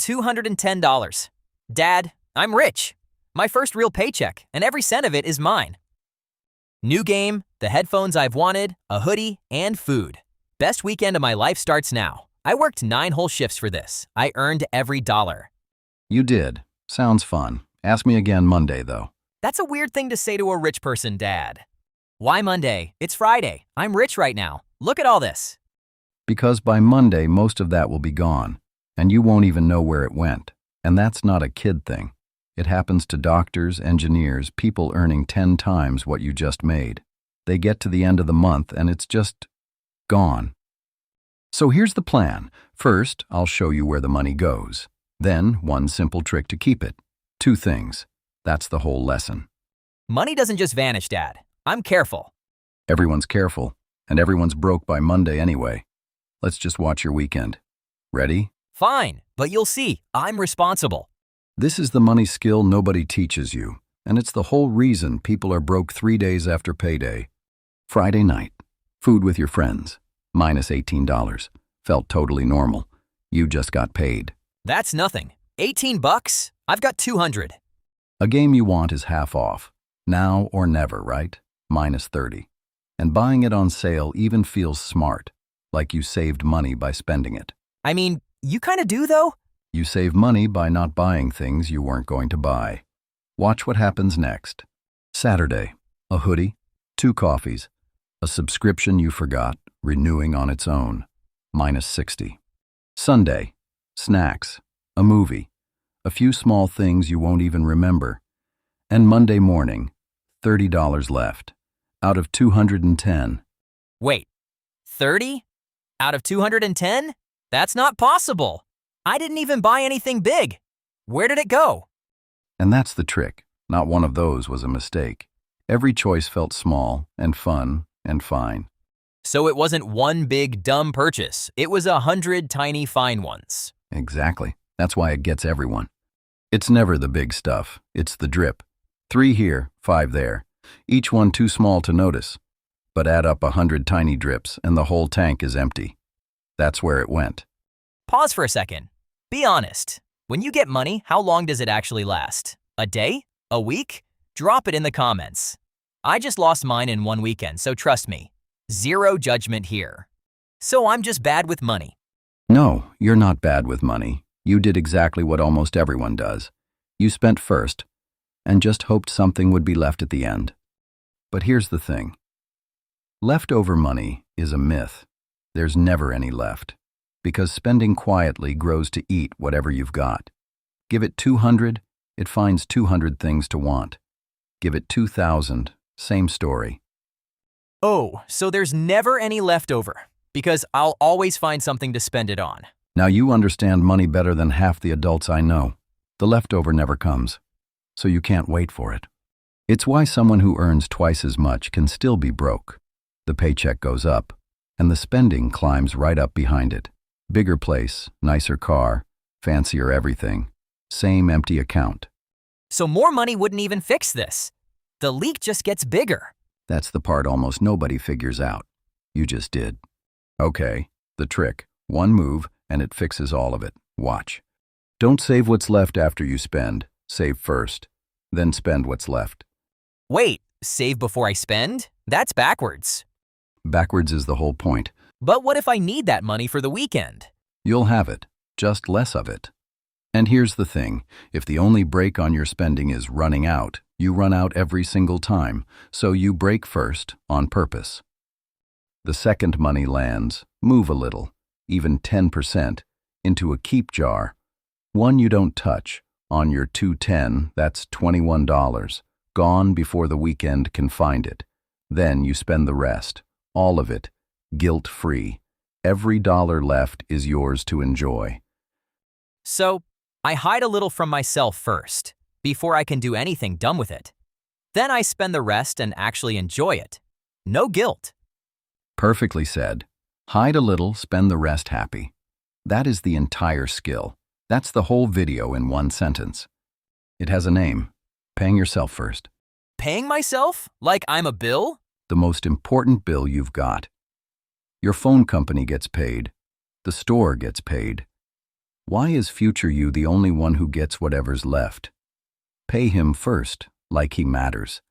$210. Dad, I'm rich. My first real paycheck, and every cent of it is mine. New game, the headphones I've wanted, a hoodie, and food. Best weekend of my life starts now. I worked 9 whole shifts for this. I earned every dollar. You did. Sounds fun. Ask me again Monday, though. That's a weird thing to say to a rich person, Dad. Why Monday? It's Friday. I'm rich right now. Look at all this. Because by Monday, most of that will be gone, and you won't even know where it went. And that's not a kid thing. It happens to doctors, engineers, people earning 10 times what you just made. They get to the end of the month and it's just gone. So here's the plan. First, I'll show you where the money goes. Then, one simple trick to keep it. 2 things. That's the whole lesson. Money doesn't just vanish, Dad. I'm careful. Everyone's careful, and everyone's broke by Monday anyway. Let's just watch your weekend. Ready? Fine, but you'll see, I'm responsible. This is the money skill nobody teaches you, and it's the whole reason people are broke 3 days after payday. Friday night. Food with your friends. Minus $18. Felt totally normal. You just got paid. That's nothing. $18? I've got 200. A game you want is half off. Now or never, right? Minus 30. And buying it on sale even feels smart, like you saved money by spending it. I mean, you kind of do, though. You save money by not buying things you weren't going to buy. Watch what happens next. Saturday. A hoodie, 2 coffees, a subscription you forgot, renewing on its own. Minus 60. Sunday. Snacks, a movie, a few small things you won't even remember. And Monday morning, $30 left, out of 210. Wait, 30? Out of 210? That's not possible. I didn't even buy anything big. Where did it go? And that's the trick. Not one of those was a mistake. Every choice felt small and fun and fine. So it wasn't one big dumb purchase. It was 100 tiny fine ones. Exactly. That's why it gets everyone. It's never the big stuff. It's the drip. 3 here, 5 there. Each one too small to notice. But add up 100 tiny drips and the whole tank is empty. That's where it went. Pause for a second. Be honest. When you get money, how long does it actually last? A day? A week? Drop it in the comments. I just lost mine in 1 weekend, so trust me. Zero judgment here. So I'm just bad with money. No, you're not bad with money. You did exactly what almost everyone does. You spent first, and just hoped something would be left at the end. But here's the thing. Leftover money is a myth. There's never any left, because spending quietly grows to eat whatever you've got. Give it 200, it finds 200 things to want. Give it 2,000, same story. Oh, so there's never any leftover, because I'll always find something to spend it on. Now you understand money better than half the adults I know. The leftover never comes, so you can't wait for it. It's why someone who earns twice as much can still be broke. The paycheck goes up, and the spending climbs right up behind it. Bigger place, nicer car, fancier everything. Same empty account. So more money wouldn't even fix this. The leak just gets bigger. That's the part almost nobody figures out. You just did. Okay, the trick. One move, and it fixes all of it. Watch. Don't save what's left after you spend. Save first, then spend what's left. Wait, save before I spend? That's backwards. Backwards is the whole point. But what if I need that money for the weekend? You'll have it, just less of it. And here's the thing, if the only break on your spending is running out, you run out every single time, so you break first on purpose. The second money lands, move a little, even 10%, into a keep jar. One you don't touch. On your 210, that's $21, gone before the weekend can find it. Then you spend the rest, all of it, guilt-free. Every dollar left is yours to enjoy. So, I hide a little from myself first, before I can do anything dumb with it. Then I spend the rest and actually enjoy it. No guilt. Perfectly said. Hide a little, spend the rest happy. That is the entire skill. That's the whole video in one sentence. It has a name. Paying yourself first. Paying myself? Like I'm a bill? The most important bill you've got. Your phone company gets paid. The store gets paid. Why is future you the only one who gets whatever's left? Pay him first, like he matters.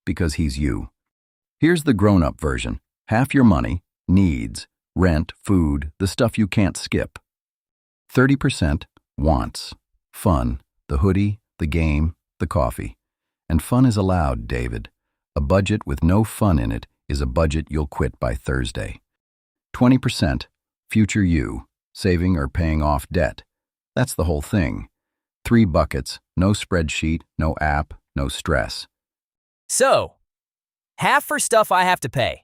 Because he's you. Here's the grown-up version. Half your money, needs, rent, food, the stuff you can't skip. 30% wants, fun, the hoodie, the game, the coffee. And fun is allowed, David. A budget with no fun in it is a budget you'll quit by Thursday. 20% future you, saving or paying off debt. That's the whole thing. 3 buckets, no spreadsheet, no app, no stress. So, half for stuff I have to pay,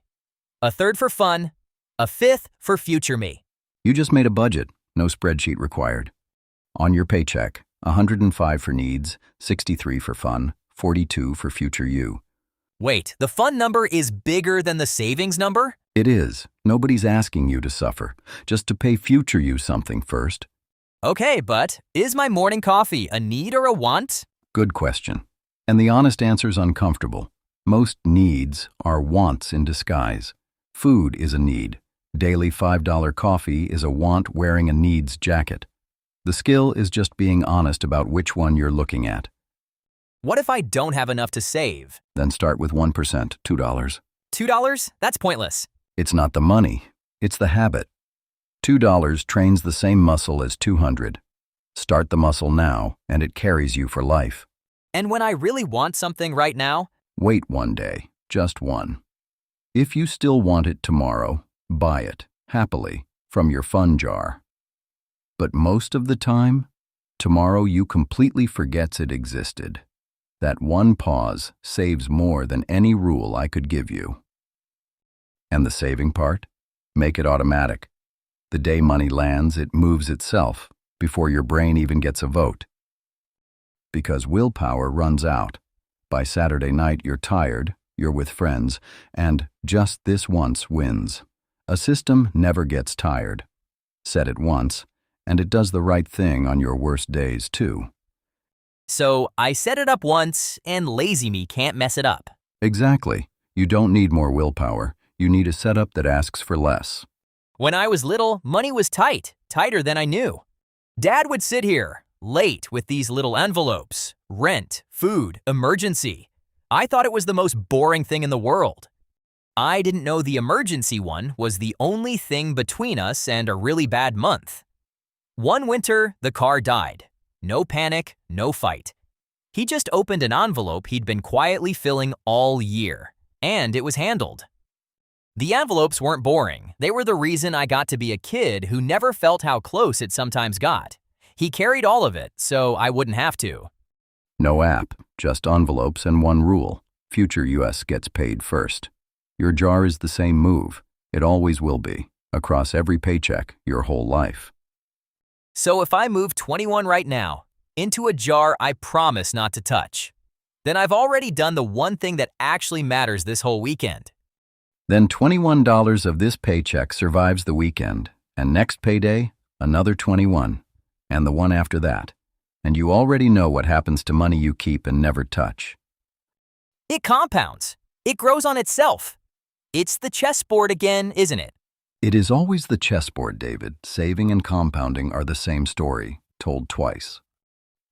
a third for fun, a fifth for future me. You just made a budget, no spreadsheet required. On your paycheck, 105 for needs, 63 for fun, 42 for future you. Wait, the fun number is bigger than the savings number? It is. Nobody's asking you to suffer, just to pay future you something first. Okay, but is my morning coffee a need or a want? Good question. And the honest answer's uncomfortable. Most needs are wants in disguise. Food is a need. Daily $5 coffee is a want wearing a needs jacket. The skill is just being honest about which one you're looking at. What if I don't have enough to save? Then start with 1%, $2. $2? That's pointless. It's not the money, it's the habit. $2 trains the same muscle as 200. Start the muscle now, and it carries you for life. And when I really want something right now? Wait one day, just one. If you still want it tomorrow, buy it, happily, from your fun jar. But most of the time, tomorrow you completely forgets it existed. That one pause saves more than any rule I could give you. And the saving part? Make it automatic. The day money lands, it moves itself, before your brain even gets a vote. Because willpower runs out. By Saturday night, you're tired, you're with friends, and just this once wins. A system never gets tired. Set it once, and it does the right thing on your worst days, too. So I set it up once, and lazy me can't mess it up. Exactly. You don't need more willpower. You need a setup that asks for less. When I was little, money was tight, tighter than I knew. Dad would sit here, late with these little envelopes. Rent, food, emergency. I thought it was the most boring thing in the world. I didn't know the emergency one was the only thing between us and a really bad month. One winter, the car died. No panic, no fight. He just opened an envelope he'd been quietly filling all year, and it was handled. The envelopes weren't boring. They were the reason I got to be a kid who never felt how close it sometimes got. He carried all of it, so I wouldn't have to. No app, just envelopes and one rule. Future US gets paid first. Your jar is the same move. It always will be, across every paycheck, your whole life. So if I move 21 right now into a jar I promise not to touch, then I've already done the one thing that actually matters this whole weekend. Then $21 of this paycheck survives the weekend, and next payday, another 21, and the one after that. And you already know what happens to money you keep and never touch. It compounds. It grows on itself. It's the chessboard again, isn't it? It is always the chessboard, David. Saving and compounding are the same story, told twice.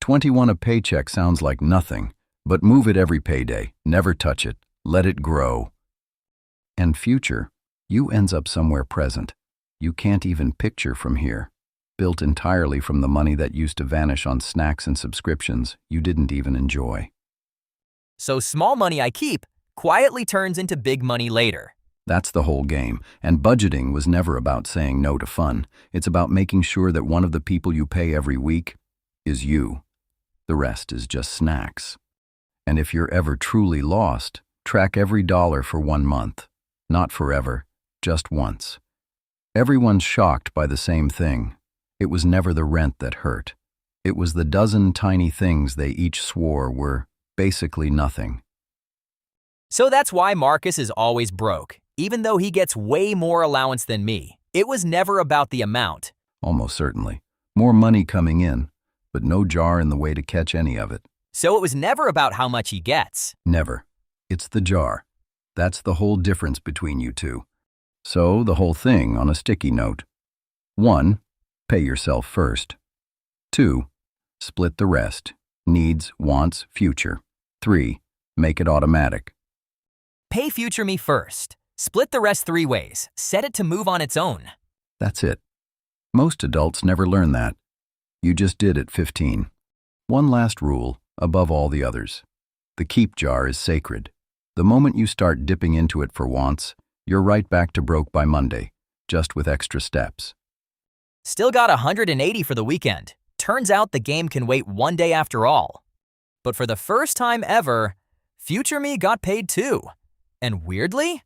21 a paycheck sounds like nothing, but move it every payday. Never touch it. Let it grow. And future, you ends up somewhere present. You can't even picture from here. Built entirely from the money that used to vanish on snacks and subscriptions you didn't even enjoy. So small money I keep quietly turns into big money later. That's the whole game, and budgeting was never about saying no to fun. It's about making sure that one of the people you pay every week is you. The rest is just snacks. And if you're ever truly lost, track every dollar for 1 month. Not forever, just once. Everyone's shocked by the same thing. It was never the rent that hurt. It was the dozen tiny things they each swore were basically nothing. So that's why Marcus is always broke, even though he gets way more allowance than me. It was never about the amount. Almost certainly. More money coming in, but no jar in the way to catch any of it. So it was never about how much he gets. Never. It's the jar. That's the whole difference between you two. So the whole thing on a sticky note. 1. Pay yourself first. 2. Split the rest. Needs, wants, future. 3. Make it automatic. Pay future me first. Split the rest 3 ways. Set it to move on its own. That's it. Most adults never learn that. You just did at 15. One last rule, above all the others. The keep jar is sacred. The moment you start dipping into it for wants, you're right back to broke by Monday, just with extra steps. Still got 180 for the weekend. Turns out the game can wait 1 day after all. But for the first time ever, future me got paid too. And weirdly,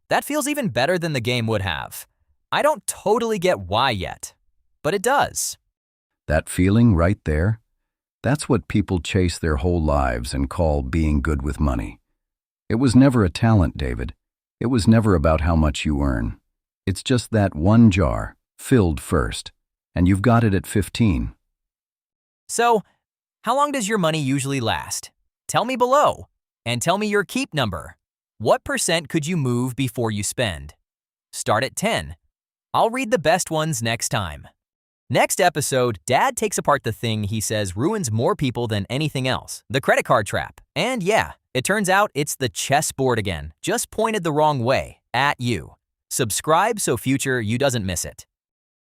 that feels even better than the game would have. I don't totally get why yet, but it does. That feeling right there, that's what people chase their whole lives and call being good with money. It was never a talent, David. It was never about how much you earn. It's just that one jar, filled first, and you've got it at 15. So, how long does your money usually last? Tell me below, and tell me your keep number. What % could you move before you spend? Start at 10. I'll read the best ones next time. Next episode, Dad takes apart the thing he says ruins more people than anything else, the credit card trap. And yeah, it turns out it's the chessboard again, just pointed the wrong way, at you. Subscribe so future you doesn't miss it.